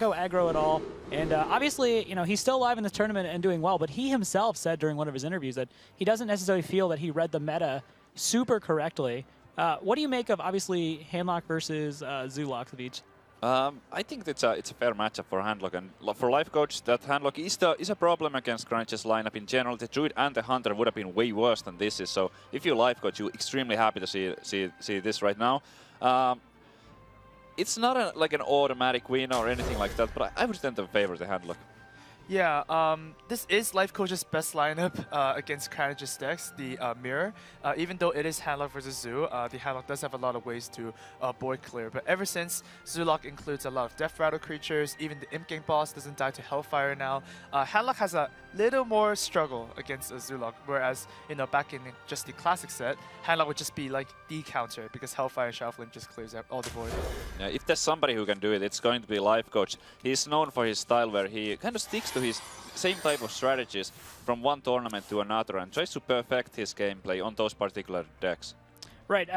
go aggro at all. And obviously, you know, he's still alive in this tournament and doing well, but he himself said during one of his interviews that he doesn't necessarily feel that he read the meta super correctly. What do you make of, obviously, Handlock versus Zulok, Savij? I think it's a fair matchup for Handlock, and for Lifecoach, that Handlock is a problem against Kranich's lineup in general. The Druid and the Hunter would have been way worse than this is, so if you're Lifecoach, you're extremely happy to see this right now. It's not like an automatic win or anything like that, but I would tend to favor the Handlock. Yeah, this is Lifecoach's best lineup against Kranich's decks, the Mirror. Even though it is Handlock versus Zoo, the Handlock does have a lot of ways to board clear. But ever since Zulok includes a lot of Death Rattle creatures, even the Imp Gang boss doesn't die to Hellfire now, Handlock has a little more struggle against Zulok. Whereas, you know, back in just the classic set, Handlock would just be like the counter because Hellfire and Shadow Flame just clears out all the void. Yeah, if there's somebody who can do it, it's going to be Lifecoach. He's known for his style where he kind of sticks to his same type of strategies from one tournament to another and tries to perfect his gameplay on those particular decks. Right.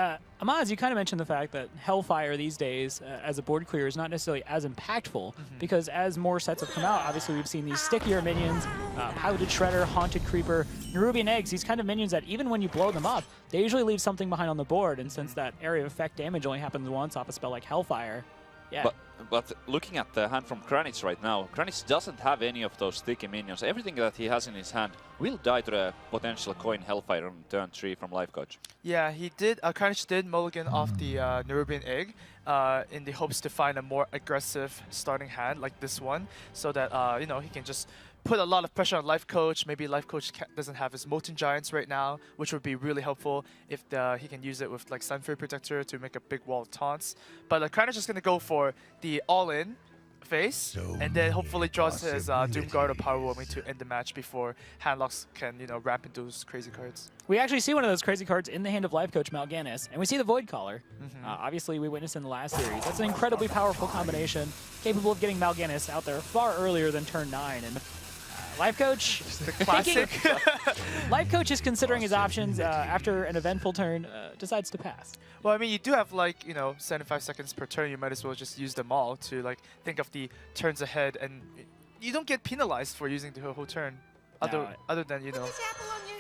Amaz, you kind of mentioned the fact that Hellfire these days as a board clear is not necessarily as impactful because as more sets have come out, obviously we've seen these stickier minions, Piloted Shredder, Haunted Creeper, Nerubian Eggs, these kind of minions that even when you blow them up, they usually leave something behind on the board, and since that area of effect damage only happens once off a spell like Hellfire, yeah. But looking at the hand from Kranich right now, Kranich doesn't have any of those sticky minions. Everything that he has in his hand will die to the potential coin Hellfire on turn 3 from Lifecoach. Yeah, he did. Kranich did mulligan off the Nerubian Egg in the hopes to find a more aggressive starting hand like this one, so that you know, he can just put a lot of pressure on Lifecoach. Maybe Lifecoach doesn't have his Molten Giants right now, which would be really helpful if he can use it with like Sunfury Protector to make a big wall of taunts. But Kranich is going to go for the all-in phase, and then hopefully draws his Doomguard or Power Warming to end the match before Handlocks can, you know, ramp into those crazy cards. We actually see one of those crazy cards in the hand of Lifecoach Mal'Ganis, and we see the Void Caller. Obviously, we witnessed in the last series. That's an incredibly powerful combination, capable of getting Mal'Ganis out there far earlier than turn 9. And Lifecoach, the classic. Lifecoach is considering his options after an eventful turn, decides to pass. Well, I mean, you do have like, you know, 75 seconds per turn. You might as well just use them all to like think of the turns ahead, and you don't get penalized for using the whole turn. Other than, you know,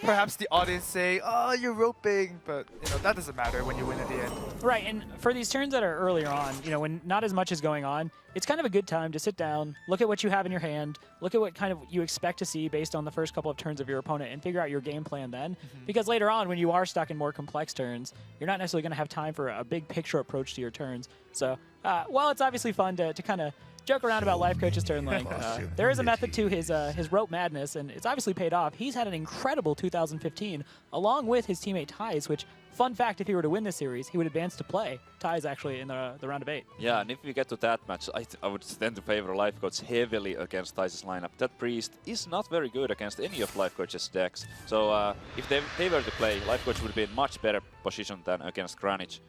perhaps the audience say, "Oh, you're roping," but you know that doesn't matter when you win at the end. Right, and for these turns that are earlier on, you know, when not as much is going on, it's kind of a good time to sit down, look at what you have in your hand, look at what kind of you expect to see based on the first couple of turns of your opponent, and figure out your game plan then. Because later on, when you are stuck in more complex turns, you're not necessarily going to have time for a big picture approach to your turns. So, while it's obviously fun to kind of joke around about Lifecoach's turn length, there is a method to his rope madness, and it's obviously paid off. He's had an incredible 2015, along with his teammate Ties, which, fun fact, if he were to win this series, he would advance to play Ties actually in the round of 8. Yeah, and if we get to that match, I would tend to favor Lifecoach heavily against Ties' lineup. That Priest is not very good against any of Lifecoach's decks, so if they were to play, Lifecoach would be in much better position than against Kranich.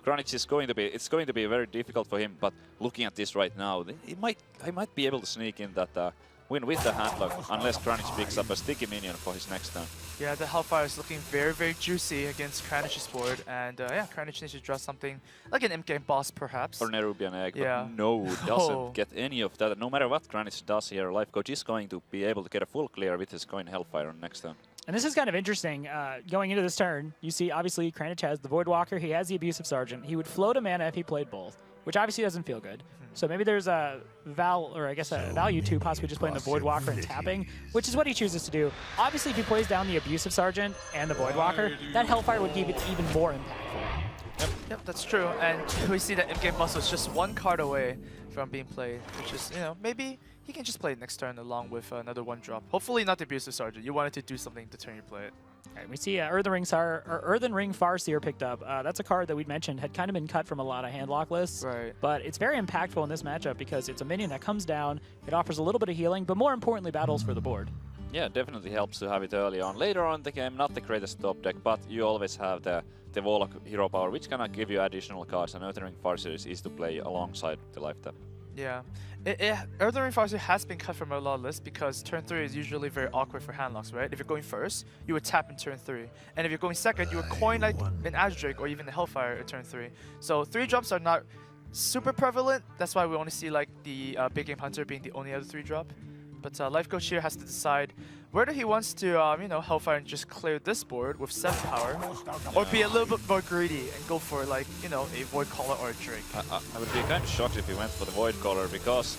Kranich is going to be very difficult for him, but looking at this right now, he might be able to sneak in that win with the Handlock, unless Kranich picks up a sticky minion for his next turn. Yeah, the Hellfire is looking very, very juicy against Kranich's board, and yeah, Kranich needs to draw something like an Imp Game boss, perhaps. Or Nerubian Egg, yeah. But no, doesn't get any of that. No matter what Kranich does here, Lifecoach is going to be able to get a full clear with his coin Hellfire on next turn. And this is kind of interesting. Going into this turn, you see, obviously, Kranich has the Voidwalker, he has the Abusive Sergeant. He would float a mana if he played both, which obviously doesn't feel good. So maybe there's a value to possibly just playing the Voidwalker and tapping, which is what he chooses to do. Obviously, if he plays down the Abusive Sergeant and the Voidwalker, that Hellfire would give it even more impactful. Yep, that's true. And we see that Imp Game Boss was just one card away from being played, which is, you know, maybe he can just play it next turn along with another 1-drop. Hopefully not the Abusive Sergeant. You wanted to do something the turn you play it. Right, we see Earthen Ring Farseer picked up. That's a card that we'd mentioned had kind of been cut from a lot of handlock lists. Right. But it's very impactful in this matchup because it's a minion that comes down, it offers a little bit of healing, but more importantly, battles for the board. Yeah, definitely helps to have it early on. Later on in the game, not the greatest top deck, but you always have the Warlock Hero Power, which can give you additional cards, and Earthen Ring Farseer is easy to play alongside the life tap. Yeah. Earthen Ring Farseer has been cut from a lot of lists because turn 3 is usually very awkward for handlocks, right? If you're going first, you would tap in turn 3. And if you're going second, you would coin like an Azure Drake or even the Hellfire at turn 3. So 3 drops are not super prevalent. That's why we only see like the Big Game Hunter being the only other 3-drop. But Lifecoach here has to decide whether he wants to, Hellfire and just clear this board with 7 power, or be a little bit more greedy and go for like, a Void Caller or a Drake. I would be kind of shocked if he went for the Void Caller, because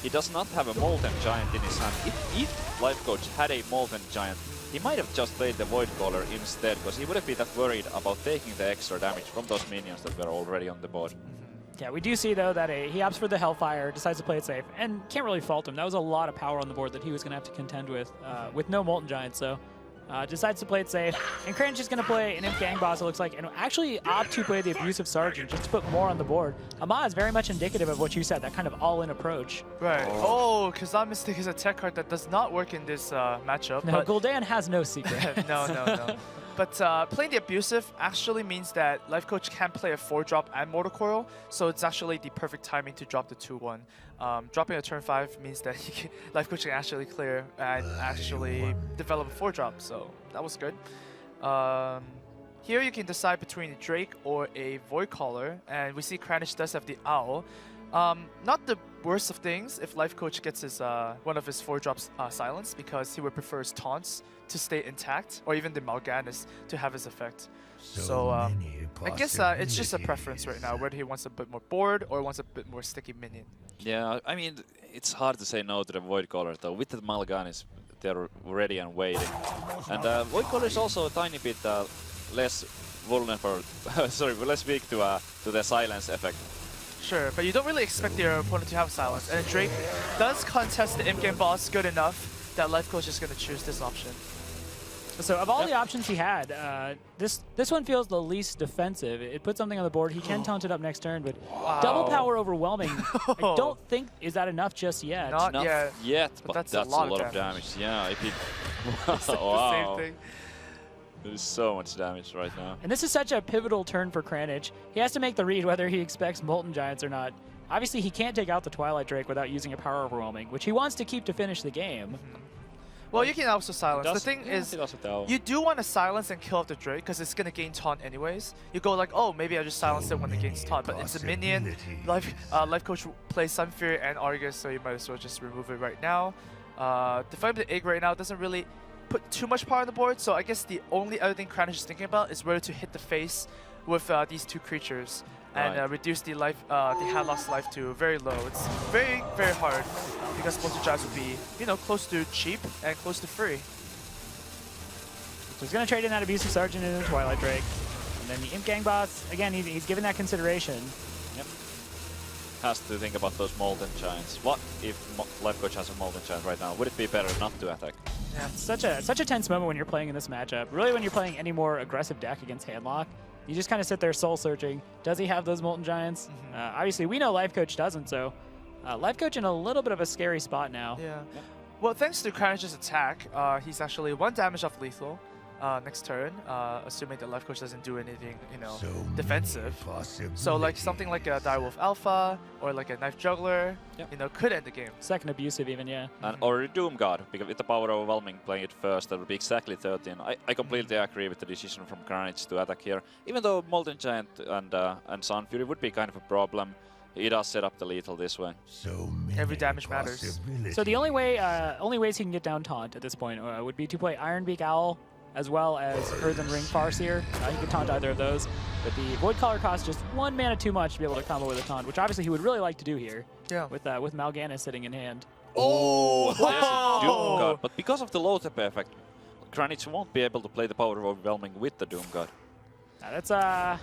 he does not have a Molten Giant in his hand. If Lifecoach had a Molten Giant, he might have just played the Void Caller instead, because he wouldn't be that worried about taking the extra damage from those minions that were already on the board. Yeah, we do see, though, that he opts for the Hellfire, decides to play it safe, and can't really fault him. That was a lot of power on the board that he was going to have to contend with no Molten Giant, so decides to play it safe. And Kranich is going to play an Imp Gang Boss, it looks like, and actually opt to play the Abusive Sergeant just to put more on the board. Ama is very much indicative of what you said, that kind of all-in approach. Right. Oh, Kazan Mystic is a tech card that does not work in this matchup. No, Gul'dan has no secret. No. But playing the Abusive actually means that Lifecoach can play a 4-drop and Mortal Coil, so it's actually the perfect timing to drop the 2-1. Dropping a turn 5 means that Lifecoach can actually clear and actually develop a 4-drop, so that was good. Here you can decide between a Drake or a Void Caller, and we see Kranich does have the Owl. Not the worst of things if Lifecoach gets his one of his 4-drops silenced, because he would prefer his taunts to stay intact, or even the Mal'Ganis to have his effect. So I guess it's just a preference right now, whether he wants a bit more board or wants a bit more sticky minion. Yeah, I mean, it's hard to say no to the Void Caller, though. With the Mal'Ganis, they're ready and waiting. And Void Caller is also a tiny bit less vulnerable, sorry, less weak to the silence effect. Sure, but you don't really expect your opponent to have silence. And Drake does contest the Imp Game Boss good enough that Lifecoach is going to choose this option. So of all the options he had, this one feels the least defensive. It puts something on the board. He can taunt it up next turn, but double power overwhelming. I don't think is that enough just yet. Not yet, but that's a lot of damage. Yeah, if he... It's like the same thing. There's so much damage right now. And this is such a pivotal turn for Kranich. He has to make the read whether he expects Molten Giants or not. Obviously, he can't take out the Twilight Drake without using a power overwhelming, which he wants to keep to finish the game. Well, you can also silence. The thing is, you do want to silence and kill off the Drake because it's going to gain taunt anyways. You go like, oh, maybe I just silence it when it gains taunt, but it's a minion. Lifecoach plays Sunfury and Argus, so you might as well just remove it right now. Define the egg right now doesn't really put too much power on the board, so I guess the only other thing Kranich is thinking about is whether to hit the face with these 2 creatures and reduce the Hadlock's life to very low. It's very, very hard because Molten Giants would be, close to cheap and close to free. So he's going to trade in that Abusive Sergeant into the Twilight Drake. And then the Imp Gang Boss, again, he's given that consideration. Yep. Has to think about those Molten Giants. What if Lifecoach has a Molten Giant right now? Would it be better not to attack? Yeah, it's such a tense moment when you're playing in this matchup. Really, when you're playing any more aggressive deck against Handlock, you just kind of sit there soul-searching. Does he have those Molten Giants? Obviously, we know Lifecoach doesn't, so Lifecoach in a little bit of a scary spot now. Yeah. Well, thanks to Kranich's attack, he's actually 1 damage off lethal next turn, assuming that Lifecoach doesn't do anything, defensive. So like something like a Direwolf Alpha or like a Knife Juggler, could end the game. Second Abusive even, yeah. And or a Doom God, because with the power overwhelming playing it first, that would be exactly 13. I completely agree with the decision from Kranich to attack here. Even though Molten Giant and Sunfury would be kind of a problem, he does set up the lethal this way. Every damage matters. So the only ways he can get down taunt at this point would be to play Ironbeak Owl as well as Earthen Ring Farseer. He could taunt either of those, but the Void Caller costs just 1 mana too much to be able to combo with a taunt, which obviously he would really like to do here. Yeah. With Mal'Ganis sitting in hand. Oh! Wow. Doom God. But because of the low tap effect, Kranich won't be able to play the power overwhelming with the Doom God. That's kind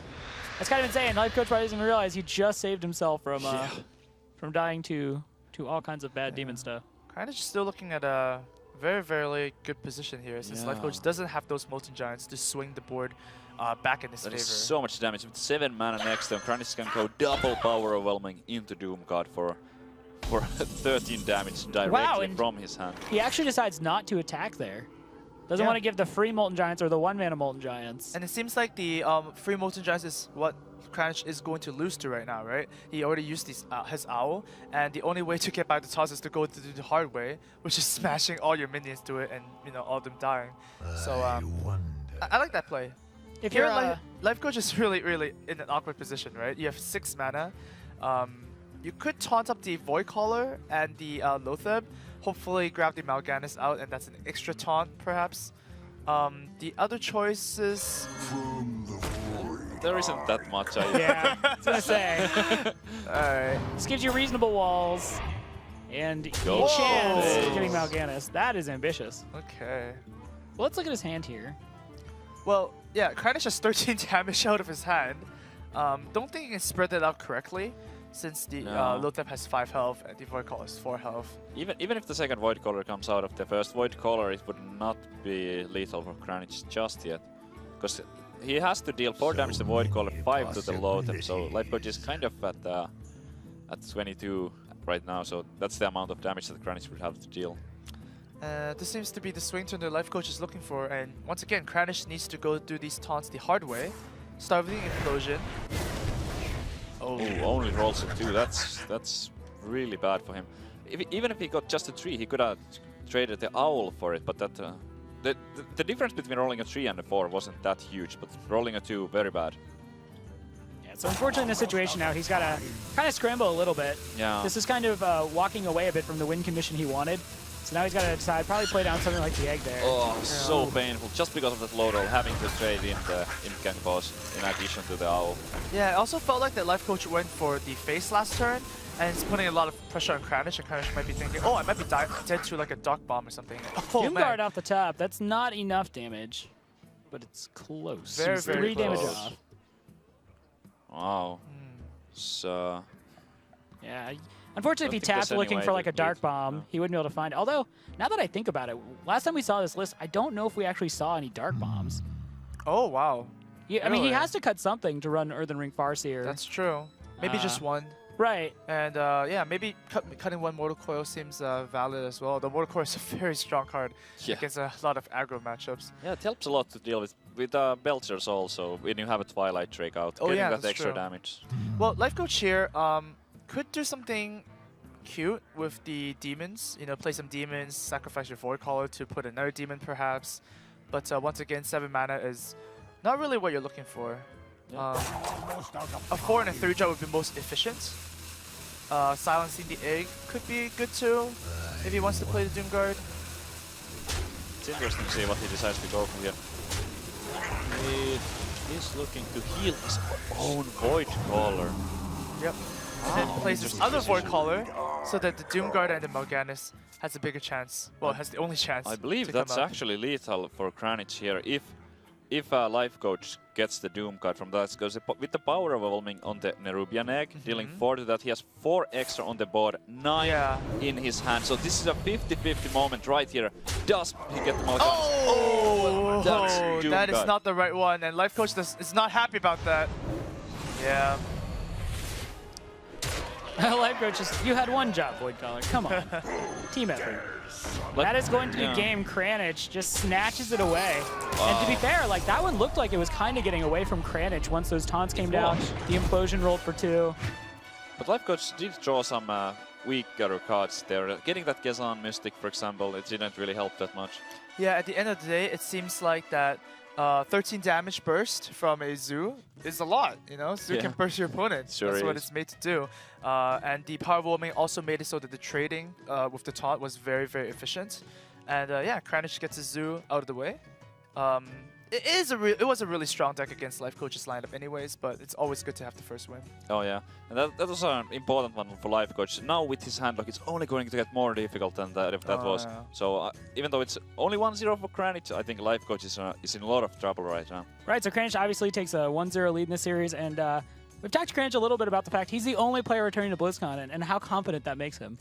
of insane. Lifecoach probably doesn't realize he just saved himself from dying to all kinds of bad demon stuff. Kranich is still looking at a very, very good position here, since Lifecoach doesn't have those Molten Giants to swing the board back in his favor. That is so much damage. With 7 mana next turn, Kranich can go double power overwhelming into Doom God for 13 damage directly from his hand. He actually decides not to attack there. Doesn't want to give the free Molten Giants or the 1 mana Molten Giants. And it seems like the free Molten Giants is what Kranich is going to lose to right now, right? He already used his Owl, and the only way to get back the toss is to go to the hard way, which is smashing all your minions to it and all of them dying. So I like that play. If you're Lifecoach is really in an awkward position, right? You have 6 mana. You could taunt up the Void Caller and the Lotheb, hopefully grab the Mal'Ganis out, and that's an extra taunt, perhaps. The other choices... There isn't that much. Yeah, I was gonna say. Alright. This gives you reasonable walls and a Go. chance Whoa. of getting Mal'Ganis. That is ambitious. Okay. Well, let's look at his hand here. Well, yeah, Kranich has 13 damage out of his hand. Don't think he can spread that out correctly, since the No. Lotheb has 5 health and the Void Caller has 4 health. Even if the second Void Caller comes out of the first Void Caller, it would not be lethal for Kranich just yet. Because he has to deal 4 damage to Void Caller, 5 to the Lotheb, so Lifecoach is kind of at 22 right now, so that's the amount of damage that Kranich would have to deal. This seems to be the swing turn the Lifecoach is looking for, and once again, Kranich needs to go do these taunts the hard way. Start with the Implosion. Oh, only rolls a 2. That's really bad for him. Even if he got just a 3, he could have traded the Owl for it, but that the difference between rolling a 3 and a 4 wasn't that huge, but rolling a 2, very bad. Yeah, so unfortunately in this situation now, he's got to kind of scramble a little bit. Yeah. This is kind of walking away a bit from the win condition he wanted. So now he's got to decide, probably play down something like the egg there. Oh, so painful. Just because of that low roll, having to trade in the Gang Boss in addition to the Owl. Yeah, it also felt like that Lifecoach went for the face last turn, and it's putting a lot of pressure on Kranich, and Kranich might be thinking, oh, I might be dead to like a Dark Bomb or something. Oh, Doom man. Guard off the top, that's not enough damage, but it's close. Very, It's very 3 damage close. off. Wow. So, Yeah. Unfortunately, if he Don't think tapped there's any looking way for to like a Dark lead. Bomb, No. he wouldn't be able to find it. Although, now that I think about it, last time we saw this list, I don't know if we actually saw any Dark Bombs. Oh, wow. Yeah, I mean, he Really? has to cut something to run Earthen Ring Farseer. That's true. Maybe just one. Right. And yeah, maybe cutting one Mortal Coil seems valid as well. The Mortal Coil is a very strong card yeah. against a lot of aggro matchups. Yeah, it helps a lot to deal with Belchers also, when you have a Twilight Drake out, Oh, getting yeah, that that's extra true. damage. Well, Lifecoach here could do something cute with the demons. You know, play some demons, sacrifice your Void Caller to put another demon perhaps. But once again, 7 mana is not really what you're looking for. Yeah. A 4 and a 3 drop would be most efficient. Silencing the egg could be good too, if he wants to play the Doom Guard. It's interesting to see what he decides to go from here. He is looking to heal his own Void Caller. Yep. And then plays this other Void Caller so that the Doom Guard and the Mal'Ganis has a bigger chance. Well, has the only chance. I believe to come that's out. actually lethal for Kranich here. If Lifecoach gets the Doom card from that, because with the power overwhelming on the Nerubian egg, dealing 4 to that, he has 4 extra on the board, 9 Yeah. in his hand. So this is a 50-50 moment right here. Does he get the Mal'Ganis? Oh, That's Doom that is Guard. not the right one, and Lifecoach is not happy about that. Yeah. Lifecoach, you had one job, Void Caller. Come on. Team effort. That is going to be game. Kranich just snatches it away. And to be fair, like that one looked like it was kind of getting away from Kranich once those taunts came down. The implosion rolled for 2. But Lifecoach did draw some weaker cards there. Getting that Gezan Mystic, for example, it didn't really help that much. Yeah, at the end of the day, it seems like that 13 damage burst from a Zoo is a lot, you know? Zoo Yeah. can burst your opponent. Sure That's what is. it's made to do. And the power warming also made it so that the trading with the taunt was very, very efficient. And yeah, Kranich gets his Zoo out of the way. It was a really strong deck against Lifecoach's lineup anyways, but it's always good to have the first win. Oh yeah, and that was an important one for Lifecoach. Now with his handlock, it's only going to get more difficult than that if that was. Yeah. So even though it's only 1-0 for Kranich, I think Lifecoach is in a lot of trouble right now. Right, so Kranich obviously takes a 1-0 lead in this series, and we've talked to Kranich a little bit about the fact he's the only player returning to BlizzCon and how confident that makes him.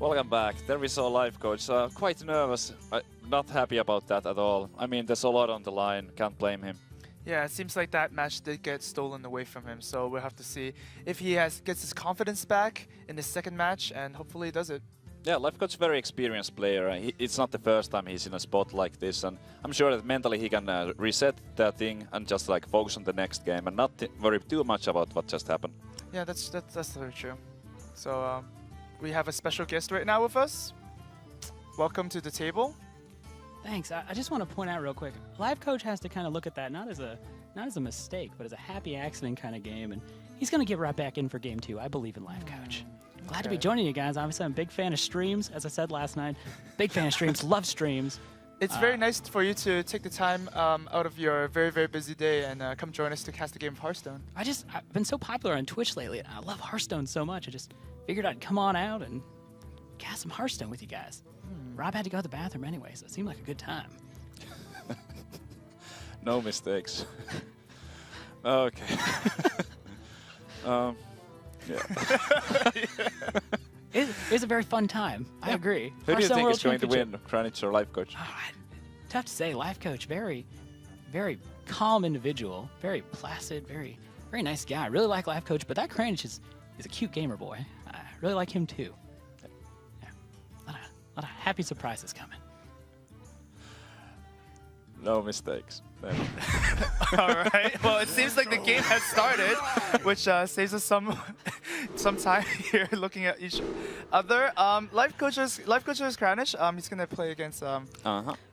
Welcome back. There we saw Lifecoach. Quite nervous. Not happy about that at all. I mean, there's a lot on the line. Can't blame him. Yeah, it seems like that match did get stolen away from him. So we'll have to see if he gets his confidence back in the second match, and hopefully he does it. Yeah, Lifecoach is a very experienced player. It's not the first time he's in a spot like this, and I'm sure that mentally he can reset that thing and just like focus on the next game and not worry too much about what just happened. Yeah, that's very true. So we have a special guest right now with us. Welcome to the table. Thanks. I just want to point out real quick, Lifecoach has to kind of look at that not as a mistake, but as a happy accident kind of game, and he's going to get right back in for game 2. I believe in Lifecoach. Glad to be joining you guys. Obviously, I'm a big fan of streams, as I said last night. Big fan of streams, love streams. It's very nice for you to take the time out of your very, very busy day and come join us to cast a game of Hearthstone. I've been so popular on Twitch lately, and I love Hearthstone so much. I just figured I'd come on out and cast some Hearthstone with you guys. Rob had to go to the bathroom anyway, so it seemed like a good time. No mistakes. Okay. Yeah. It's a very fun time. I agree. Who do you Hearthstone think World is going to Championship. win, Kranich or Lifecoach? Oh, tough to say. Lifecoach, very, very calm individual, very placid, very nice guy. I really like Lifecoach, but that Kranich is a cute gamer boy. I really like him too. Yeah. A lot of happy surprises coming. No mistakes. All right. Well, it seems like the game has started, which saves us some time here looking at each other. Lifecoach's Kranich. He's gonna play against.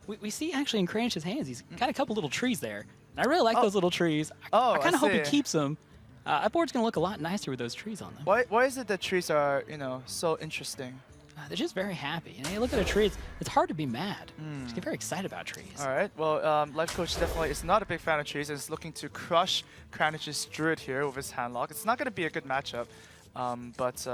We see actually in Kranich's hands, he's got a couple little trees there. And I really like those little trees. I kind I of hope he see. keeps them. That board's gonna look a lot nicer with those trees on them. Why is it that trees are so interesting? They're just very happy. You look at a tree, it's hard to be mad. Just get very excited about trees. All right. Well, Lifecoach definitely is not a big fan of trees and is looking to crush Kranich's Druid here with his handlock. It's not going to be a good matchup, but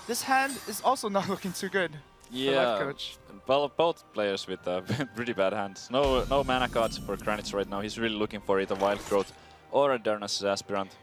this hand is also not looking too good for Lifecoach. Well, both players with pretty bad hands. No mana cards for Kranich right now. He's really looking for either Wild Growth or a Darnassus Aspirant.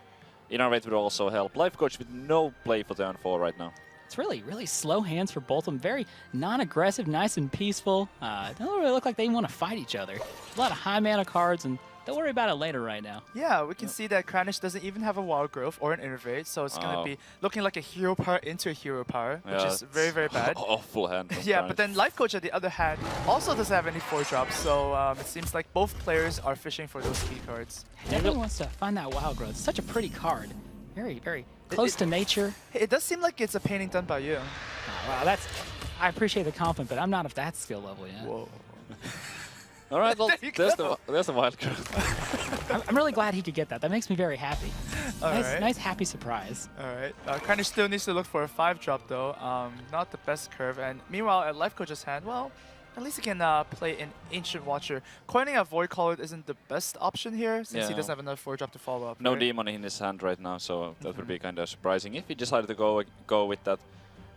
Innervate would also help. Lifecoach with no play for turn 4 right now. It's really slow hands for both of them. Very non-aggressive, nice and peaceful. They don't really look like they want to fight each other. A lot of high mana cards, and don't worry about it later right now. Yeah, we can see that Kranich doesn't even have a Wild Growth or an Innervate, so it's going to be looking like a hero power into a hero power, which is very, very bad. Awful hand. Yeah, Kranich. but then Lifecoach, on the other hand, also doesn't have any 4-drops, so it seems like both players are fishing for those key cards. Definitely wants to find that Wild Growth. It's such a pretty card. Very close to nature. It does seem like it's a painting done by you. Oh, wow, I appreciate the compliment, but I'm not of that skill level yet. Whoa. All right, well, There you there's the Wild Growth. I'm really glad he could get that. That makes me very happy. Alright. Nice happy surprise. All right. Kranich still needs to look for a 5-drop though. Not the best curve. And meanwhile, at Lifecoach's hand, well, at least he can play an Ancient Watcher. Coining a Void Caller isn't the best option here since he doesn't have enough 4-drop to follow up. No right? demon in his hand right now, so that would be kind of surprising. If he decided to go with that,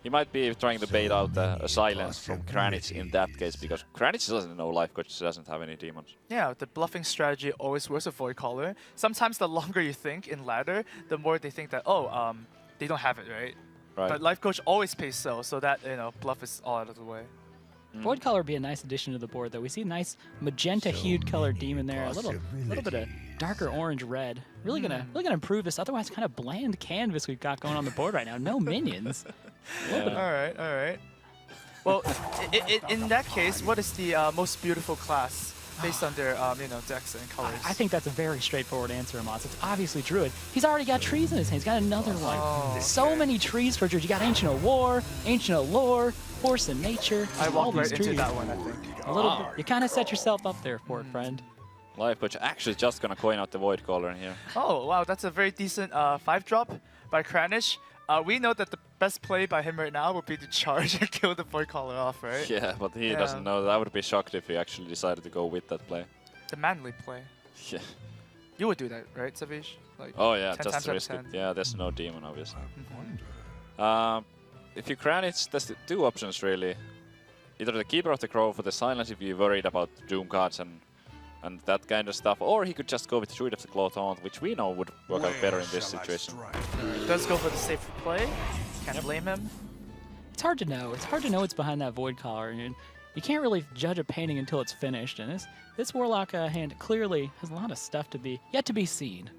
he might be trying to bait out a silence from Kranich in that case, because Kranich doesn't know Lifecoach doesn't have any demons. Yeah, the bluffing strategy always works with Void Caller. Sometimes the longer you think in ladder, the more they think that, they don't have it, right? Right. But Lifecoach always pays so that, bluff is all out of the way. Void Color would be a nice addition to the board, though. We see a nice magenta-hued colored demon there, a little bit of darker orange-red. Really gonna improve this otherwise kind of bland canvas we've got going on the board right now. No minions. All right. Well, in that case, what is the most beautiful class based on their decks and colors? I think that's a very straightforward answer, Amos. It's obviously Druid. He's already got trees in his hand. He's got another one. Oh, So many trees for Druid. You got Ancient of War, Ancient of Lore, Force of Nature. I all walked right these into trees. that one, I think. A little bit. You kind of set yourself up there for it, friend. Lifecoach actually just gonna coin out the Void Caller in here. Oh, wow, that's a very decent 5-drop by Kranich. We know that the best play by him right now would be to charge and kill the Void Caller off, right? Yeah, but he doesn't know that. I would be shocked if he actually decided to go with that play. The manly play. Yeah. You would do that, right, Savish? Like Oh yeah, 10 just times out of risk it. 10. Yeah, there's no demon, obviously. Mhm. If you Kranich, there's two options really. Either the Keeper of the Crow for the silence if you're worried about Doom cards and that kind of stuff, or he could just go with Druid of the Claw Taunt, which we know would work out better in this situation. He does go for the safer play. Can't blame him. It's hard to know. It's hard to know what's behind that Void Collar, and you can't really judge a painting until it's finished. And this Warlock hand clearly has a lot of stuff yet to be seen.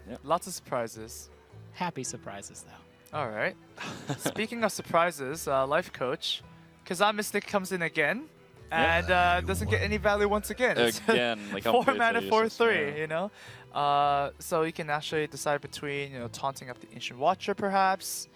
Yep. Lots of surprises. Happy surprises, though. All right. Speaking of surprises, Lifecoach, Kazan Mystic comes in again. And doesn't get any value once again. Again, like 4 mana, useless, 4/3, yeah. you know? So you can actually decide between, taunting up the Ancient Watcher, perhaps.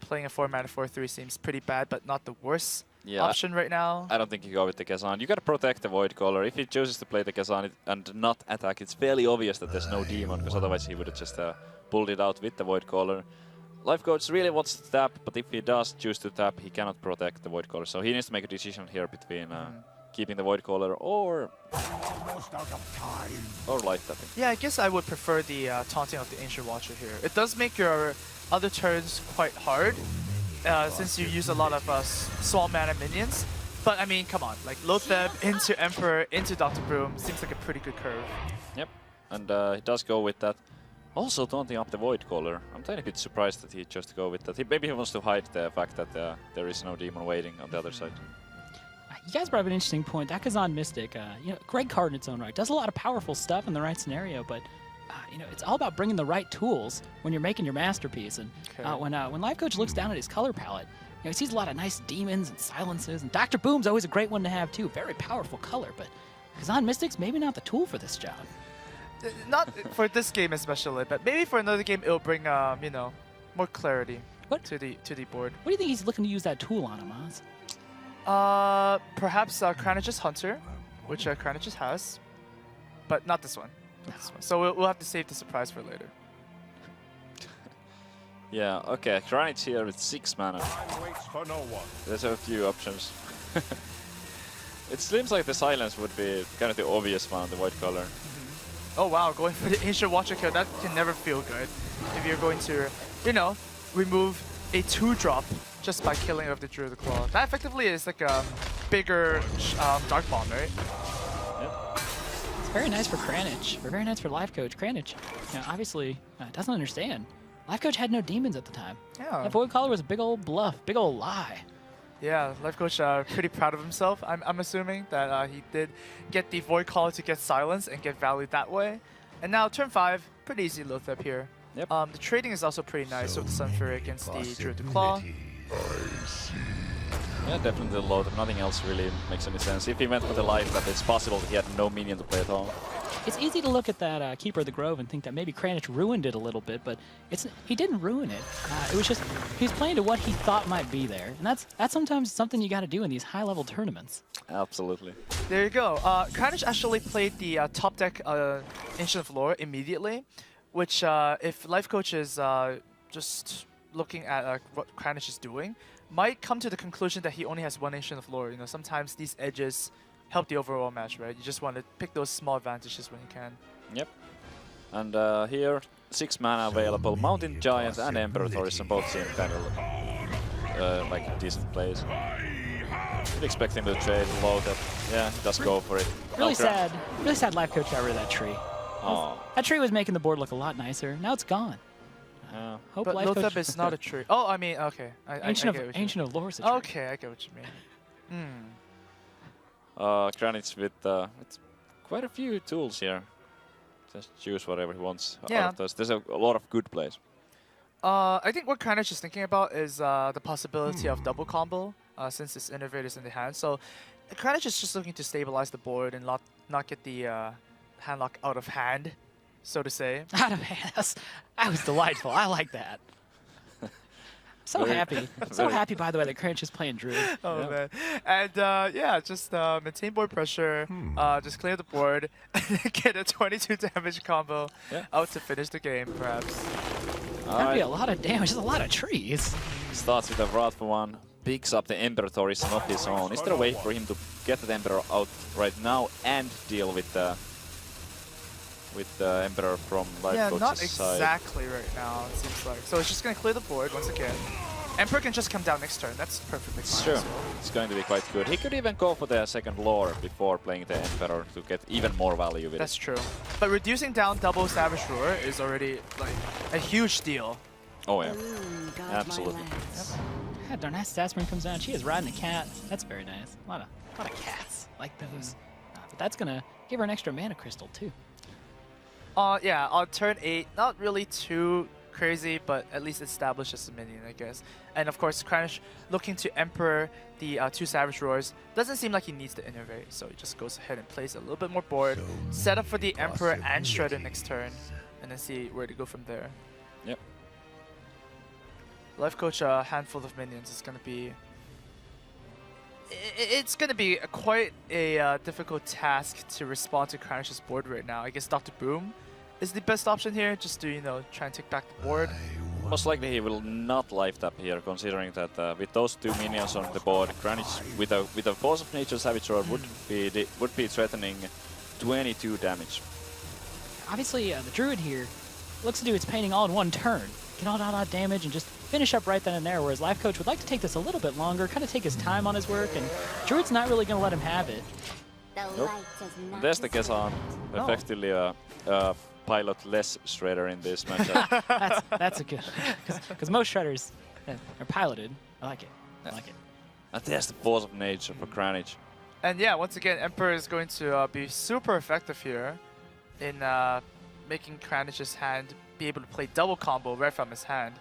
Playing a 4 mana, 4/3 seems pretty bad, but not the worst option right now. I don't think you go with the Kazan. You gotta protect the Void Caller. If he chooses to play the Kazan and not attack, it's fairly obvious that there's no demon, because otherwise he would have just pulled it out with the Void Caller. Lifecoach really wants to tap, but if he does choose to tap, he cannot protect the Void Caller. So he needs to make a decision here between keeping the Void Caller or light tapping. Yeah, I guess I would prefer the taunting of the Ancient Watcher here. It does make your other turns quite hard, since you use a lot of small mana minions. But I mean, come on, like Lotheb into Emperor into Dr. Broom seems like a pretty good curve. Yep, and he does go with that. Also taunting up the Void Caller. I'm tiny bit surprised that he chose to go with that. Maybe he wants to hide the fact that there is no demon waiting on the other side. You guys brought up an interesting point. That Kazan Mystic, great card in its own right. Does a lot of powerful stuff in the right scenario, but it's all about bringing the right tools when you're making your masterpiece. And when Lifecoach looks down at his color palette, he sees a lot of nice demons and silences. And Dr. Boom's always a great one to have too. Very powerful color, but Kazan Mystic's maybe not the tool for this job. Not for this game especially, but maybe for another game it'll bring more clarity to the board. What do you think he's looking to use that tool on him, Oz? Perhaps Kranich's Hunter, which Kranich has, but not this one. So we'll have to save the surprise for later. Yeah, okay, Kranich here with 6 mana. For no one. There's a few options. It seems like the silence would be kind of the obvious one on the Void Caller. Oh wow, going for the Ancient Watcher kill, that can never feel good. If you're going to, remove a 2-drop just by killing of the Druid Claw. That effectively is like a bigger Dark Bomb, right? Yep. It's very nice for Kranich, or very nice for Lifecoach. Kranich, obviously doesn't understand. Lifecoach had no demons at the time. Yeah. That Void Caller was a big old bluff, big old lie. Yeah, Lifecoach pretty proud of himself. I'm assuming that he did get the Void Caller to get silence and get value that way. And now turn 5, pretty easy Lotheb here. Yep. The trading is also pretty nice with the Sunfury against the Druid Claw. Yeah, definitely low. Nothing else really makes any sense. If he went for the light, that it's possible that he had no minion to play at all. It's easy to look at that Keeper of the Grove and think that maybe Kranich ruined it a little bit, but he didn't ruin it. It was just he's playing to what he thought might be there, and that's sometimes something you got to do in these high-level tournaments. Absolutely. There you go. Kranich actually played the top deck Ancient of Lore immediately, which if Lifecoach is just looking at what Kranich is doing, might come to the conclusion that he only has one Ancient of Lore. Sometimes these edges help the overall match, right? You just want to pick those small advantages when you can. Yep. And here, 6 mana available. Mountain Giant and Emperor Tourism both seem kind of like decent plays. Didn't expect him to trade low that. Yeah, he does go for it. Really sad Lifecoach got rid of that tree. Oh. That tree was making the board look a lot nicer. Now it's gone. Hope But Lifecoach Lotheb is not a tree. Oh, I mean, okay. I get what you Ancient mean. of Lore is a tree. Okay, I get what you mean. Kranich with quite a few tools here. Just choose whatever he wants out of those. There's a lot of good plays. I think what Kranich is thinking about is the possibility of double combo, since it's Innovators in the hand. So Kranich is just looking to stabilize the board and not get the handlock out of hand, so to say. Out of hand. That was delightful. I like that. So happy. So happy, by the way, that Kranich is playing Druid. Oh, man. And yeah, just maintain board pressure, just clear the board, get a 22 damage combo out to finish the game, perhaps. That'd be a lot of damage. There's a lot of trees. Starts with a Wrathful one, picks up the Emperor Tourism of his own. Is there a way for him to get the Emperor out right now and deal with the Emperor from Lifecoach's side? Yeah, not side? exactly right now, it seems like. So it's just going to clear the board once again. Emperor can just come down next turn. That's perfectly fine. Sure, it's going to be quite good. He could even go for the second lore before playing the Emperor to get even more value with That's it. true. But reducing down double Savage Roar is already like a huge deal. Oh yeah, absolutely. God darn, that Statsman comes down. She is riding a cat. That's very nice. A lot of cats like those. But that's gonna give her an extra mana crystal too. Yeah, on turn 8, not really too crazy, but at least establishes a minion, I guess. And of course, Kranich looking to Emperor the 2 Savage Roars. Doesn't seem like he needs to innovate, so he just goes ahead and plays a little bit more board, set up for the Emperor and Shredder next turn, and then see where to go from there. Yep. Lifecoach, a handful of minions is going to be... It's going to be quite a difficult task to respond to Kranich's board right now. I guess Dr. Boom is the best option here, just to, you know, try and take back the board. Most likely he will not life tap here, considering that with those 2 minions on the board, Kranich with a Force of Nature Savage Roar would be threatening 22 damage. Obviously, the Druid here looks to do its painting all in one turn. Get all that damage and just finish up right then and there, whereas Lifecoach would like to take this a little bit longer, kind of take his time on his work, and Druid's not really going to let him have it. Nope. There's the Gesan, effectively a pilot-less Shredder in this matchup. That's a good, because most Shredders are piloted. I like it. I like it. And there's the Force of Nature for Kranich. And yeah, once again, Emperor is going to be super effective here in making Kranich's hand be able to play double combo right from his hand.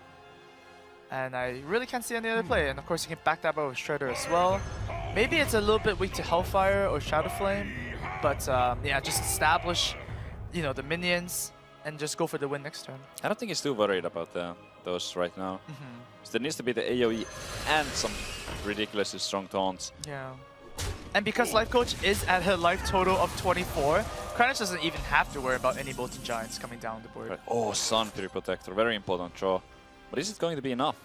And I really can't see any other play. And of course, you can back that up with Shredder as well. Maybe it's a little bit weak to Hellfire or Shadow Flame, but yeah, just establish, you know, the minions and just go for the win next turn. I don't think he's too worried about those right now. So there needs to be the AoE and some ridiculously strong taunts. Yeah. And because Lifecoach is at a life total of 24, Kranich doesn't even have to worry about any Molten Giants coming down the board. Right. Oh, Sun Fury Protector, very important draw. But is it going to be enough?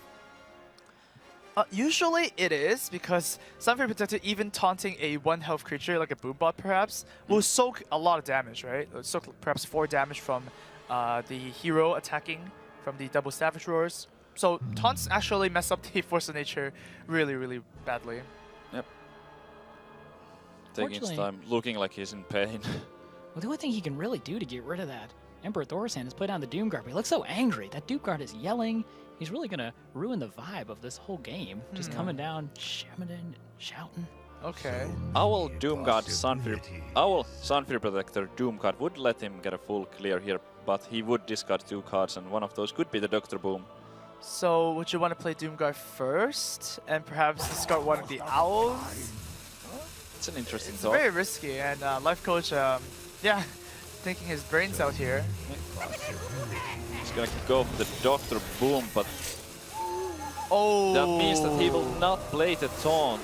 Usually it is, because Sun Fury Protector, even taunting a 1 health creature like a Boombot perhaps, will soak a lot of damage, right? It'll soak perhaps 4 damage from the hero attacking from the double Savage Roars. So taunts actually mess up the Force of Nature really, really badly. Yep. Taking his time, looking like he's in pain. Well, the only thing he can really do to get rid of that Emperor Thorsan is play down the Doom Guard. But he looks so angry. That Doom Guard is yelling. He's really going to ruin the vibe of this whole game. Just coming down, shouting. Okay. Owl Doom Guard Sun Fury Protector Doom Guard would let him get a full clear here, but he would discard 2 cards, and one of those could be the Dr. Boom. So would you want to play Doom Guard first and perhaps discard one of the Owls? It's an interesting It's thought. very risky, and Lifecoach, yeah, thinking his brains out here. He's gonna go for the Dr. Boom, but Oh! that means that he will not play the taunt.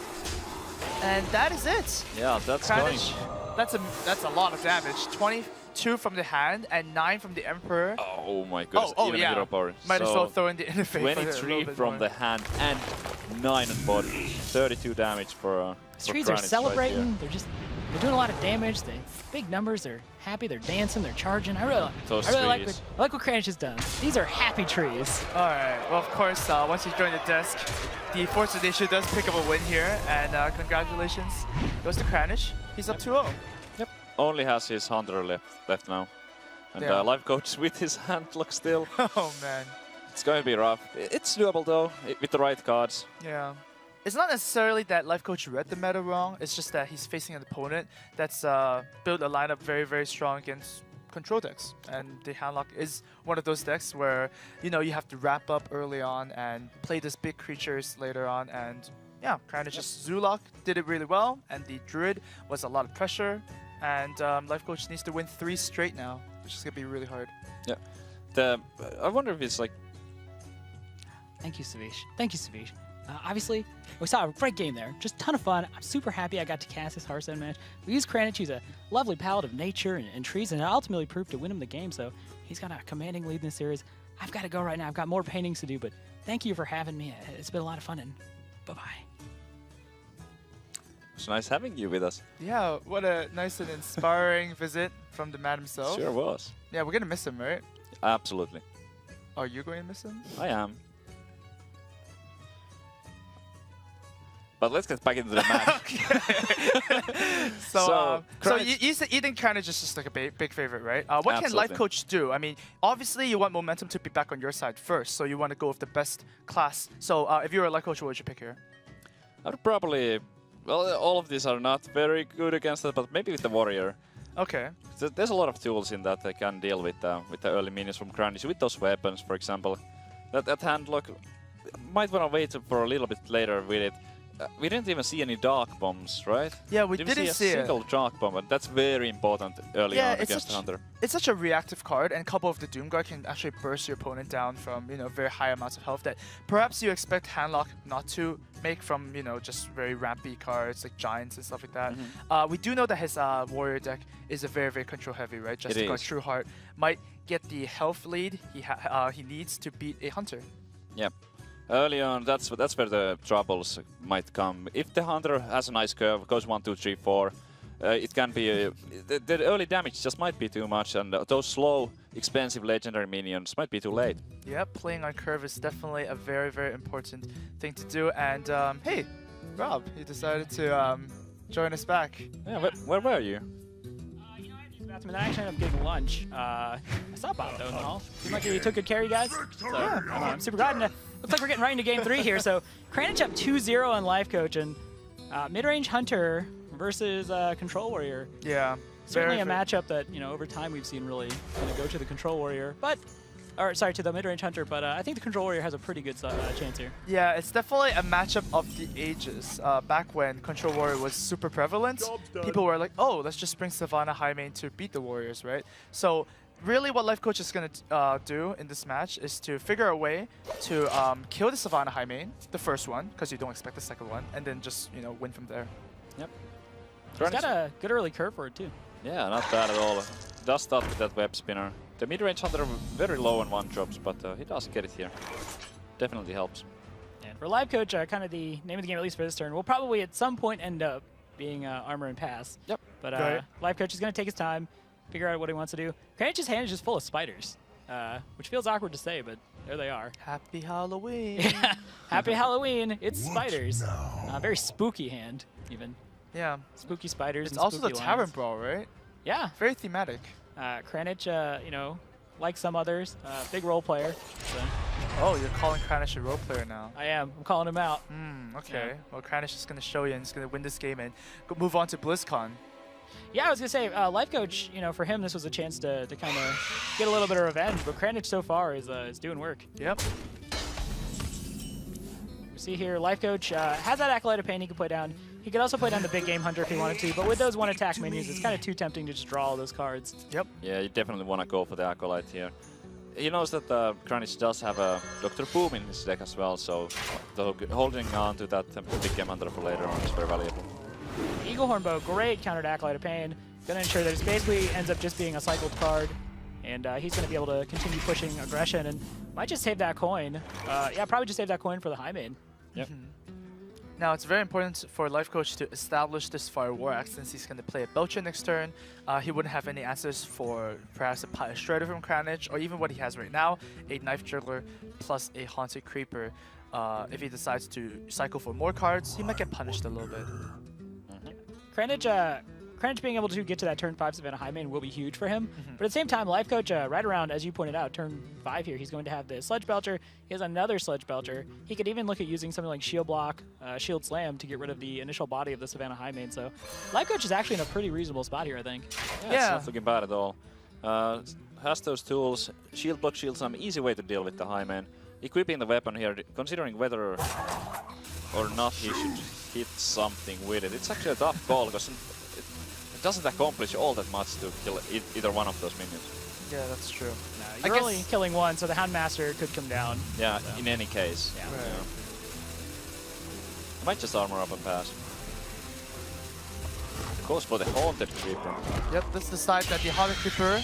And that is it. Yeah, that's going. Kranich, that's a lot of damage. 22 from the hand and 9 from the Emperor. Oh my goodness, Oh, even yeah. Hero Power. Might as So well throw in the Innovate. 23 from the hand and 9 on body. 32 damage for These trees are Kranich right celebrating. here. They're doing a lot of damage. They big numbers. They're happy. They're dancing. They're charging. I really like what Kranich has done. These are happy trees. All right. Well, of course, once you join the desk, the Force of Nature does pick up a win here, and congratulations goes to Kranich. He's up 2-0. Yep. Only has his Hunter left now. And Yeah. Lifecoach with his handlock still. Oh man. It's going to be rough. It's doable though, with the right cards. Yeah. It's not necessarily that Lifecoach read the meta wrong, it's just that he's facing an opponent that's built a lineup very, very strong against control decks. And the Handlock is one of those decks where, you know, you have to wrap up early on and play these big creatures later on. And yeah, Kranich's Zulok did it really well, and the Druid was a lot of pressure. And Lifecoach needs to win 3 straight now, which is going to be really hard. Yeah. I wonder if it's like... Thank you, Savish. Thank you, Savish. Obviously, we saw a great game there. Just a ton of fun. I'm super happy I got to cast this Hearthstone match. We used Kranich. He's a lovely palette of nature and trees, and it ultimately proved to win him the game. So he's got a commanding lead in this series. I've got to go right now. I've got more paintings to do, but thank you for having me. It's been a lot of fun, and bye-bye. It's nice having you with us. Yeah, what a nice and inspiring visit from the man himself. Sure was. Yeah, we're going to miss him, right? Absolutely. Are you going to miss him? I am. But let's get back into the match. So Kranich- you think Kranich is just like a big favorite, right? What can Absolutely. Lifecoach do? I mean, obviously you want momentum to be back on your side first, so you want to go with the best class. So if you were a Lifecoach, what would you pick here? I would probably... Well, all of these are not very good against that, but maybe with the Warrior. Okay. So there's a lot of tools in that they can deal with the early minions from Kranich, with those weapons, for example. That hand lock, might want to wait for a little bit later with it. We didn't even see any dark bombs, right? Yeah, we Didn't didn't see see a it. single dark bomb, and that's very important early Yeah, on it's against such- Hunter. It's such a reactive card, and a couple of the Doomguard can actually burst your opponent down from very high amounts of health that perhaps you expect Handlock not to make from just very rampy cards like Giants and stuff like that. We do know that his Warrior deck is a very control heavy, right? Just because is. True Heart might get the health lead he needs to beat a Hunter. Yep. Early on, that's where the troubles might come. If the Hunter has a nice curve, goes 1, 2, 3, 4, it can be the early damage just might be too much, and those slow, expensive legendary minions might be too late. Yep, playing on curve is definitely a very important thing to do. And hey, Rob, you decided to join us back. Yeah, where were you? You know, I had to use the bathroom, and then I actually ended up getting lunch. I saw Bob though in the hall. Seemed like he took good care of you guys. So I'm super glad. And, looks like we're getting right into game 3 here. So Kranich up 2-0 on Lifecoach, and mid-range Hunter versus Control Warrior. Yeah. Certainly a matchup that over time we've seen really kind of go to the Control Warrior, to the mid-range Hunter. But I think the Control Warrior has a pretty good chance here. Yeah, it's definitely a matchup of the ages. Back when Control Warrior was super prevalent, people were like, oh, let's just bring Savannah high main to beat the Warriors, right? So really what Lifecoach is going to do in this match is to figure a way to kill the Savannah high main, the first one, because you don't expect the second one, and then just win from there. Yep. He's got a good early curve for it too. Yeah, not bad at all. Does start with that web spinner. The mid-range Hunter very low on 1-drops, but he does get it here. Definitely helps. And for Lifecoach, kind of the name of the game, at least for this turn, will probably at some point end up being Armor and Pass. Yep. But Right. Lifecoach is going to take his time, figure out what he wants to do. Kranich's hand is just full of spiders, which feels awkward to say, but there they are. Happy Halloween. Happy Halloween! It's spiders. Very spooky hand, even. Yeah. Spooky spiders. It's and also the spooky Tavern lines. Brawl, right? Yeah. Very thematic. Kranich, like some others, big role player. So Oh, you're calling Kranich a role player now. I am. I'm calling him out. Okay. Yeah. Well, Kranich is going to show you and he's going to win this game and move on to BlizzCon. Yeah, I was gonna say, Lifecoach. For him, this was a chance to kind of get a little bit of revenge. But Kranich so far is doing work. Yep. We see here, Lifecoach has that Acolyte of Pain he can play down. He could also play down the big game Hunter if he wanted to. But with those one-attack minions, it's kind of too tempting to just draw all those cards. Yep. Yeah, you definitely want to go for the Acolyte here. He knows that Kranich does have a Dr. Boom in his deck as well, so holding on to that big game Hunter for later on is very valuable. Eagle Hornbow, great counter to Acolyte of Pain. Gonna ensure that it basically ends up just being a cycled card. And he's gonna be able to continue pushing aggression and might just save that coin. Yeah, probably just save that coin for the high main. Yep. Now, it's very important for Lifecoach to establish this Fire War Axe since he's going to play a Belcher next turn. He wouldn't have any answers for perhaps a Pile Strider from Kranich, or even what he has right now, a Knife Juggler plus a Haunted Creeper. If he decides to cycle for more cards, he might get punished a little bit. Kranich being able to get to that turn 5 Savannah high main will be huge for him. But at the same time, Lifecoach, right around, as you pointed out, turn 5 here, he's going to have the Sludge Belcher. He has another Sludge Belcher. He could even look at using something like Shield Block, Shield Slam to get rid of the initial body of the Savannah high main. So Lifecoach is actually in a pretty reasonable spot here, I think. Yeah, it's not looking bad at all. Has those tools, Shield Block, Shield Slam, easy way to deal with the high main. Equipping the weapon here, considering whether or not he should hit something with it. It's actually a tough call because it doesn't accomplish all that much to kill either one of those minions. Yeah, that's true. You're only killing one, so the Houndmaster could come down. Yeah, So. in any case. Yeah. Right. Yeah. Might just armor up and pass. Goes for the Haunted Creeper. Yep, let's decide that the Haunted Creeper,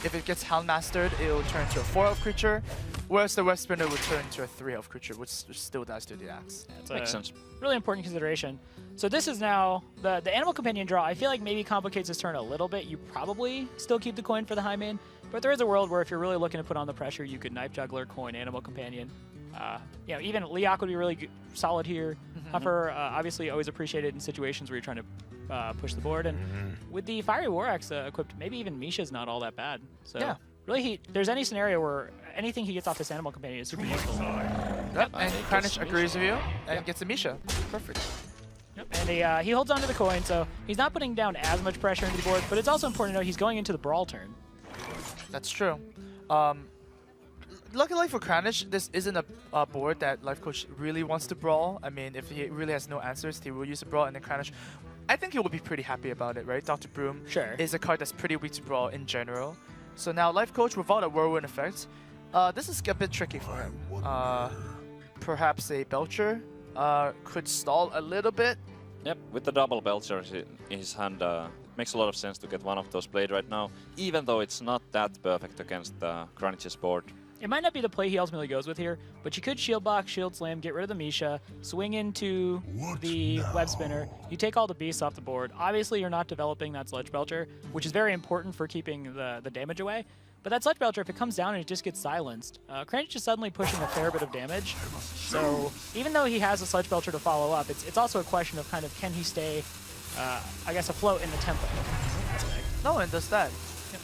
if it gets Houndmastered, it will turn to a 4-health creature, whereas the West Spinner would turn to a 3-health creature, which still does do the axe. It's Makes a sense. really important consideration. So this is now the Animal Companion draw. I feel like maybe complicates this turn a little bit. You probably still keep the coin for the high main, but there is a world where if you're really looking to put on the pressure, you could Knife Juggler, coin, Animal Companion. You know, even Leok would be really solid here. Huffer, obviously always appreciated in situations where you're trying to push the board. And with the Fiery War Axe equipped, maybe even Misha's not all that bad. So Yeah. really, there's any scenario where anything he gets off this Animal Companion is super useful. Yep. And Kranich agrees with you and gets a Misha. Perfect. Yep. And he holds on to the coin, so he's not putting down as much pressure into the board, but it's also important to know he's going into the Brawl turn. That's true. Luckily for Kranich, this isn't a board that Lifecoach really wants to brawl. I mean, if he really has no answers, he will use a brawl, and then Kranich, I think he will be pretty happy about it, right? Dr. Broom Sure. is a card that's pretty weak to brawl in general. So now Lifecoach without a whirlwind effect, this is a bit tricky for him. Perhaps a Belcher could stall a little bit. Yep, with the double Belcher in his hand, makes a lot of sense to get one of those played right now, even though it's not that perfect against Kranich's board. It might not be the play he ultimately goes with here, but you could shield block, shield slam, get rid of the Misha, swing into the web spinner. You take all the beasts off the board. Obviously, you're not developing that Sludge Belcher, which is very important for keeping the damage away. But that Sludge Belcher, if it comes down and it just gets silenced, Kranich is suddenly pushing a fair bit of damage. So even though he has a Sludge Belcher to follow up, it's also a question of kind of can he stay, I guess, afloat in the tempo aspect. No, and does that.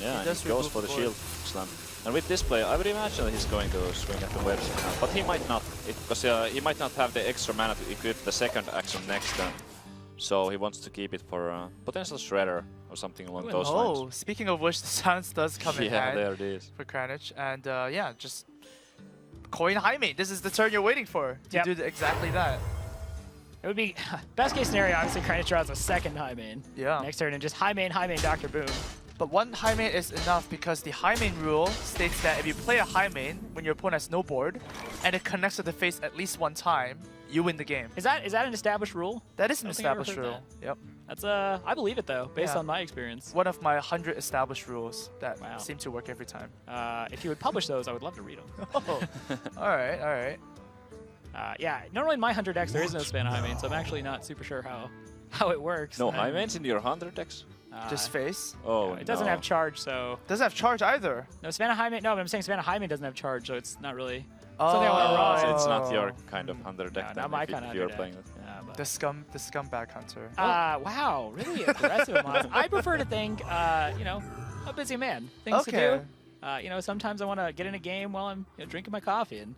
Yeah, does he goes remove for the the shield slam. And with this play, I would imagine that he's going to swing at the web spinner, but he might not, because he might not have the extra mana to equip the second action next turn. So he wants to keep it for potential Shredder or something along those lines. Oh, speaking of which, the silence does come in Yeah, hand there it is. for Kranich. And yeah, just coin high main. This is the turn you're waiting for to do exactly that. It would be best case scenario, obviously Kranich draws a second high main Yeah. next turn and just high main Dr. Boom. But one high main is enough because the high main rule states that if you play a high main when your opponent has no board and it connects to the face at least one time, you win the game. Is that an established rule? That is an I don't think I ever established heard rule. Yep. That's I believe it though, based Yeah. on my experience. One of my 100 established rules that Wow. seem to work every time. If you would publish those, I would love to read them. Oh, all right, all right. Yeah, normally in my 100 decks there is no Savannah high main, so I'm actually not super sure how it works. No high mains in your 100 decks? Just face. Oh, it doesn't no. have charge, so Doesn't have charge either. no Savannah high main. No, but I'm saying Savannah high main doesn't have charge, so it's not really something I want to run. So it's not your kind of 100 deck No, then, not my if kind of you're deck. playing it. Yeah, but- The scumbag hunter. Wow, really aggressive, Moz. I prefer to think, you know, a busy man. Things to Okay. do. You know, sometimes I want to get in a game while I'm drinking my coffee, and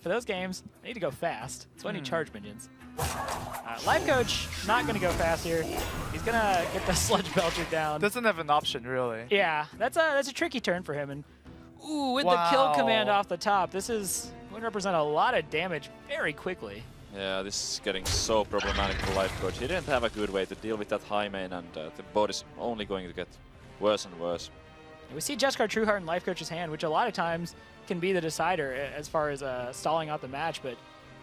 for those games, I need to go fast. So I need charge minions. Lifecoach not going to go fast here. He's going to get the Sludge Belcher down. Doesn't have an option really. Yeah, that's a tricky turn for him. And ooh, with the kill command off the top, this is going to represent a lot of damage very quickly. Yeah, this is getting so problematic for Lifecoach. He didn't have a good way to deal with that high main, and the board is only going to get worse and worse. We see Jescar Trueheart in Lifecoach's hand, which a lot of times can be the decider as far as stalling out the match, but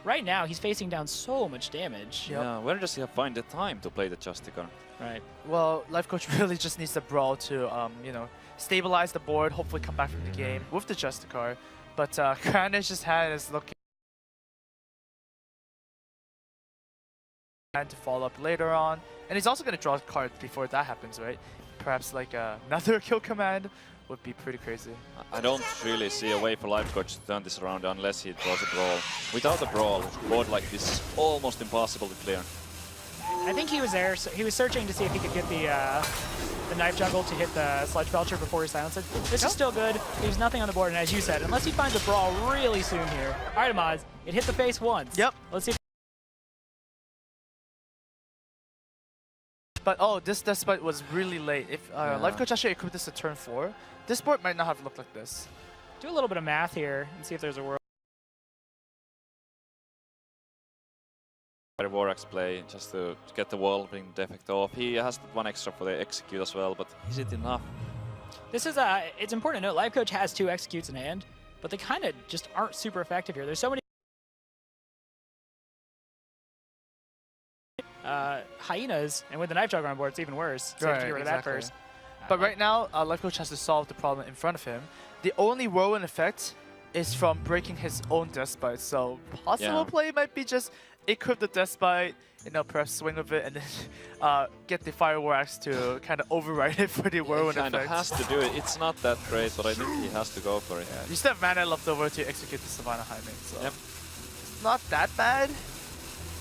right now he's facing down so much damage. Yep. Yeah, where does he find the time to play the Justicar? Right. Well, Lifecoach really just needs the brawl to, you know, stabilize the board, hopefully come back from the game with the Justicar. But Kranich's hand is looking to follow up later on, and he's also going to draw a card before that happens, right? Perhaps like another kill command would be pretty crazy. I don't really see a way for Lifecoach to turn this around unless he draws a brawl. Without a brawl, a board like this is almost impossible to clear. I think he was there. So he was searching to see if he could get the knife jungle to hit the Sludge Belcher before he silenced it. This is still good. There's nothing on the board, and as you said, unless he finds a brawl really soon here. All right, Amaz, it hit the face once. Yep. Let's see if But oh, this despite was really late. If Lifecoach actually equipped this to turn 4, this board might not have looked like this. do a little bit of math here and see if there's a world. War Axe play just to get the Whirlwind effect off. He has one extra for the execute as well, but is it enough? This is it's important to note Lifecoach has 2 executes in hand, but they kind of just aren't super effective here. There's so many hyenas, and with the knife jugger on board, it's even worse. So you have to get rid of that first. But right now, Lifecoach has to solve the problem in front of him. The only whirlwind effect is from breaking his own Despite, so possible play might be just equip the Despite, you know, perhaps swing with it, and then get the Fire War Axe to kind of override it for the whirlwind He kind of effect. has to do it. It's not that great, but I think he has to go for it. You still have mana left over to execute the Savannah High main, so. Yep. not that bad,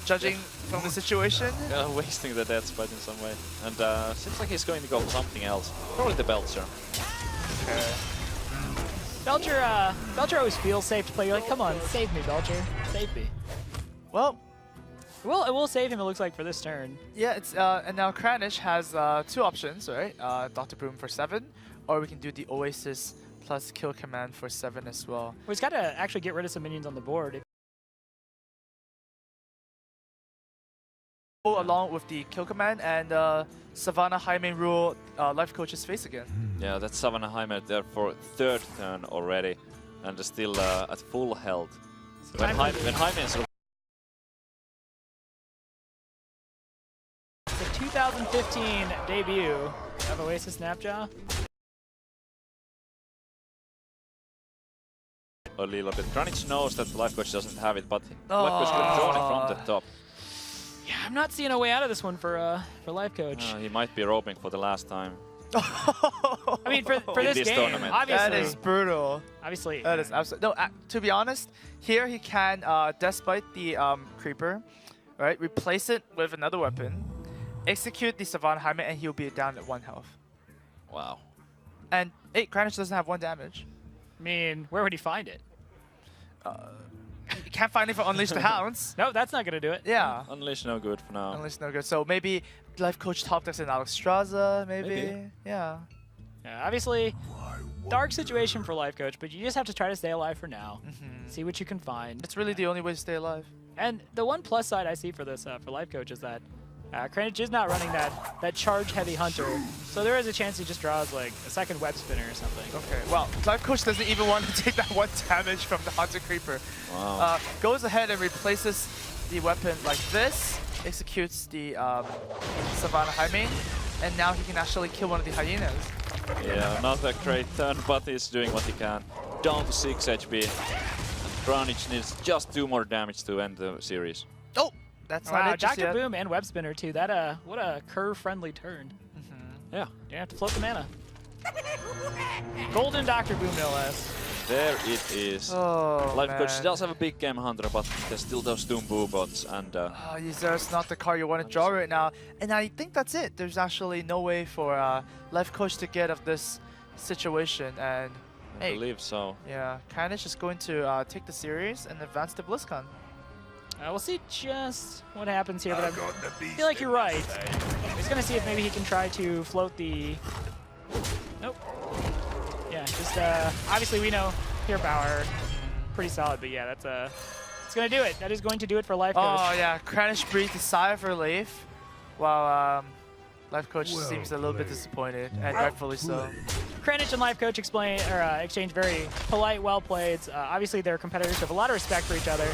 judging from the situation. Wasting the death spite in some way. And seems like he's going to go for something else. Probably the Belcher. Okay. Belcher always feels safe to play. You're like, come on, save me, Belcher. Save me. Well, It will save him, it looks like, for this turn. yeah, it's and now Kranich has 2 options, right? Dr. Boom for 7, or we can do the Oasis plus Kill Command for 7 as well. Well, he's got to actually get rid of some minions on the board. Go along with the Kill Command and Savannah Jaime rule Lifecoach's face again. Yeah, that's Savannah Jaime there for 3rd turn already, and still at full health. When Jaime is The 2015 debut of Oasis Snapjaw. a little bit. Kranich knows that Lifecoach doesn't have it, but Lifecoach could have drawn it from the top. Yeah, I'm not seeing a way out of this one for Lifecoach. He might be roping for the last time. I mean, for In this this game, tournament. obviously. That is brutal. Obviously. That is absolutely no. To be honest, here he can despite the creeper, right? Replace it with another weapon, execute the Savannah Jaime, and he'll be down at 1 health. Wow. And hey, Kranich doesn't have 1 damage. I mean, where would he find it? You can't find it for Unleash the Hounds. No, that's not going to do it. Yeah. Unleash no good for now. Unleash no good. So maybe Lifecoach top decks in Alexstrasza, maybe. Yeah. Yeah, obviously, dark situation for Lifecoach, but you just have to try to stay alive for now. Mm-hmm. See what you can find. It's really the only way to stay alive. And the one plus side I see for this, for Lifecoach, is that Kranich is not running that charge-heavy hunter, so there is a chance he just draws like a second web spinner or something. Okay, well, Lifecoach doesn't even want to take that 1 damage from the Hunter Creeper. Wow. Goes ahead and replaces the weapon like this, executes the Savannah Jaime, and now he can actually kill one of the hyenas. Yeah, not a great turn, but he's doing what he can. Down to 6 HP. Kranich needs just 2 more damage to end the series. Oh! That's Wow, not it just Dr. yet. Boom and web spinner too. That what a curve-friendly turn. Mm-hmm. Yeah, You have to float the mana. Golden Dr. Boom, no less. there it is. Oh, Lifecoach man. does have a big game hunter, but there's still those Doom Boo bots, and That's not the card you want to draw right now. And I think that's it. There's actually no way for Lifecoach to get of this situation. And I hey, believe so. yeah, Kranich is going to take the series and advance to BlizzCon. We'll see just what happens here, but I feel like you're right. He's going to see if maybe he can try to float the... Nope. Yeah, just obviously we know Pure Power, pretty solid, but yeah, that's it's going to do it. That is going to do it for Lifecoach. Oh yeah, Kranich breathed a sigh of relief, while Lifecoach seems a little bit disappointed, and rightfully so. Kranich and Lifecoach exchange very polite, well played. Obviously, they're competitors who have a lot of respect for each other,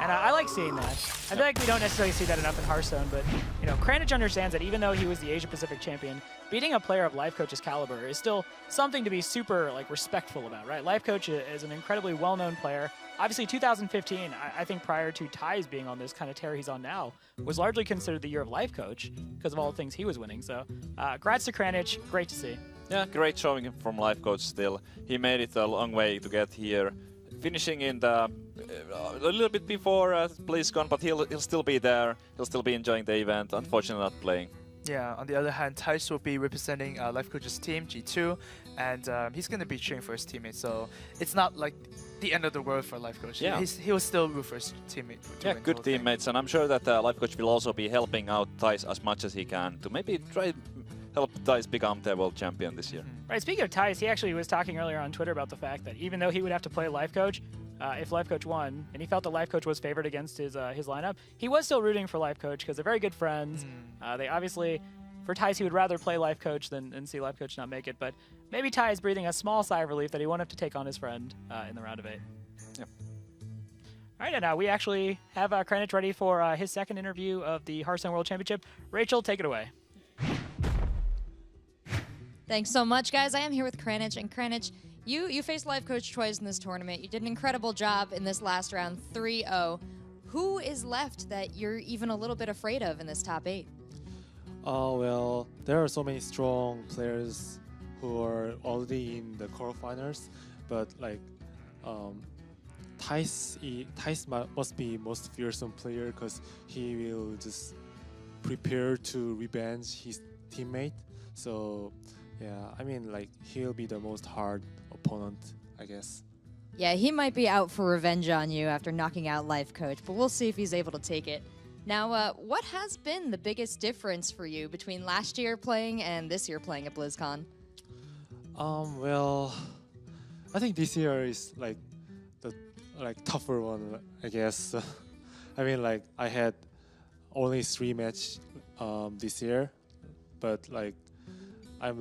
and I like seeing that. I feel like we don't necessarily see that enough in Hearthstone, but you know, Kranich understands that even though he was the Asia Pacific champion, beating a player of Lifecoach's caliber is still something to be super respectful about, right? Lifecoach is an incredibly well-known player. Obviously, 2015, I think prior to Ty's being on this kind of tear he's on now, was largely considered the year of Lifecoach because of all the things he was winning. So, congrats to Kranich. Great to see. Yeah, great showing from Lifecoach still. He made it a long way to get here. Finishing in the a little bit before BlizzCon, but he'll still be there. He'll still be enjoying the event. Unfortunately, not playing. Yeah, on the other hand, Tice will be representing Lifecoach's team, G2, and he's going to be cheering for his teammates, so it's not like the end of the world for Lifecoach. Yeah. He will still root for his teammate. to Yeah, win the good whole thing. teammates, and I'm sure that Lifecoach will also be helping out Tice as much as he can to maybe try help Tice become the world champion this year. Right, speaking of Tice, he actually was talking earlier on Twitter about the fact that even though he would have to play Lifecoach, if Lifecoach won, and he felt that Lifecoach was favored against his lineup, he was still rooting for Lifecoach because they're very good friends. They obviously, for Tice, he would rather play Lifecoach than see Lifecoach not make it, but maybe Ty is breathing a small sigh of relief that he won't have to take on his friend in the round of 8. Yep. All right, and now we actually have Kranich ready for his second interview of the Hearthstone World Championship. Rachel, take it away. Thanks so much, guys. I am here with Kranich, and Kranich, you faced Lifecoach twice in this tournament. You did an incredible job in this last round, 3-0. Who is left that you're even a little bit afraid of in this top 8? Well, there are so many strong players who are already in the quarterfinals, but Must be most fearsome player because he will just prepare to revenge his teammate. So yeah, I mean like he'll be the most hard opponent, I guess. Yeah, he might be out for revenge on you after knocking out Lifecoach, but we'll see if he's able to take it. Now, what has been the biggest difference for you between last year playing and this year playing at BlizzCon? Well, I think this year is like the tougher one, I guess. I mean, like I had only 3 matches this year, but like I'm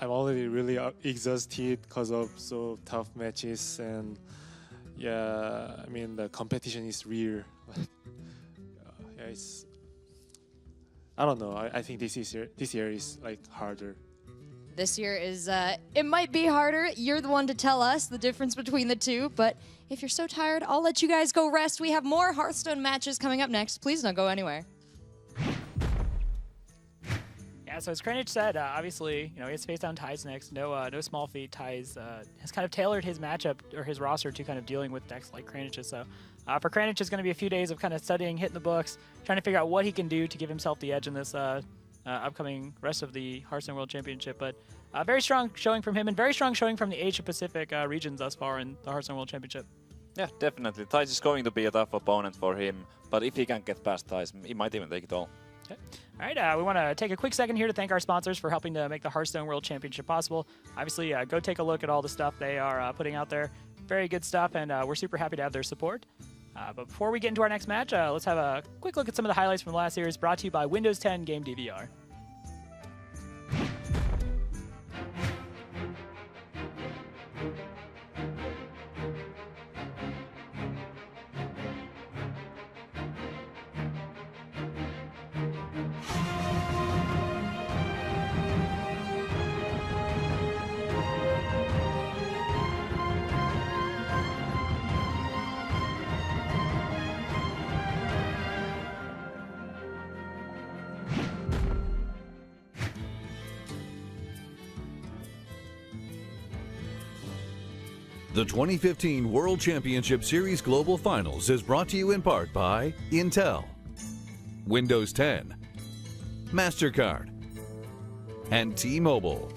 already really exhausted because of so tough matches, and yeah, I mean the competition is real. Yeah, it's I don't know. I think this year is like harder. This year is, it might be harder. You're the one to tell us the difference between the two, but if you're so tired, I'll let you guys go rest. We have more Hearthstone matches coming up next. Please don't go anywhere. Yeah, so as Kranich said, obviously, he has to face down Ties next. No small feat. Ties has kind of tailored his matchup or his roster to kind of dealing with decks like Kranich's. So for Kranich, it's going to be a few days of kind of studying, hitting the books, trying to figure out what he can do to give himself the edge in this upcoming rest of the Hearthstone World Championship. But very strong showing from him, and very strong showing from the Asia Pacific regions thus far in the Hearthstone World Championship. Yeah, definitely. Ties is going to be a tough opponent for him, but if he can get past Ties, he might even take it all. Okay. All right, we want to take a quick second here to thank our sponsors for helping to make the Hearthstone World Championship possible. Obviously, go take a look at all the stuff they are putting out there. Very good stuff, and we're super happy to have their support. But before we get into our next match, let's have a quick look at some of the highlights from the last series, brought to you by Windows 10 Game DVR. The 2015 World Championship Series Global Finals is brought to you in part by Intel, Windows 10, MasterCard, and T-Mobile.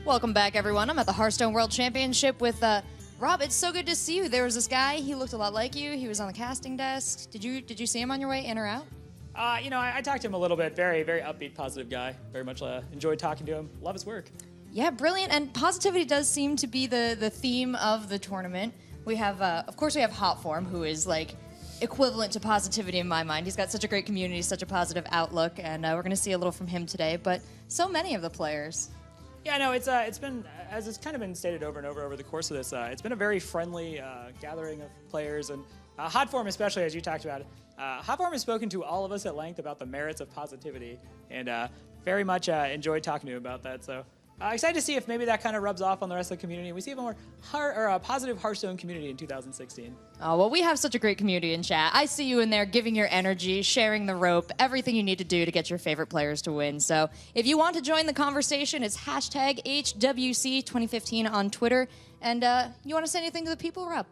Welcome back, everyone. I'm at the Hearthstone World Championship with Rob. It's so good to see you. There was this guy. He looked a lot like you. He was on the casting desk. Did you see him on your way in or out? I talked to him a little bit. Very, very upbeat, positive guy. Very much enjoyed talking to him. Love his work. Yeah, brilliant. And positivity does seem to be the theme of the tournament. We have, of course, we have Hotform, who is like equivalent to positivity in my mind. He's got such a great community, such a positive outlook, and we're going to see a little from him today. But so many of the players. Yeah, no, it's been, as it's kind of been stated over and over the course of this, it's been a very friendly gathering of players, and Hotform especially, as you talked about. Hotform has spoken to all of us at length about the merits of positivity, and very much enjoyed talking to him about that. So excited to see if maybe that kind of rubs off on the rest of the community. We see a more positive Hearthstone community in 2016. Oh, well, we have such a great community in chat. I see you in there giving your energy, sharing the rope, everything you need to do to get your favorite players to win. So if you want to join the conversation, it's #HWC2015 on Twitter. And you want to say anything to the people, Rob?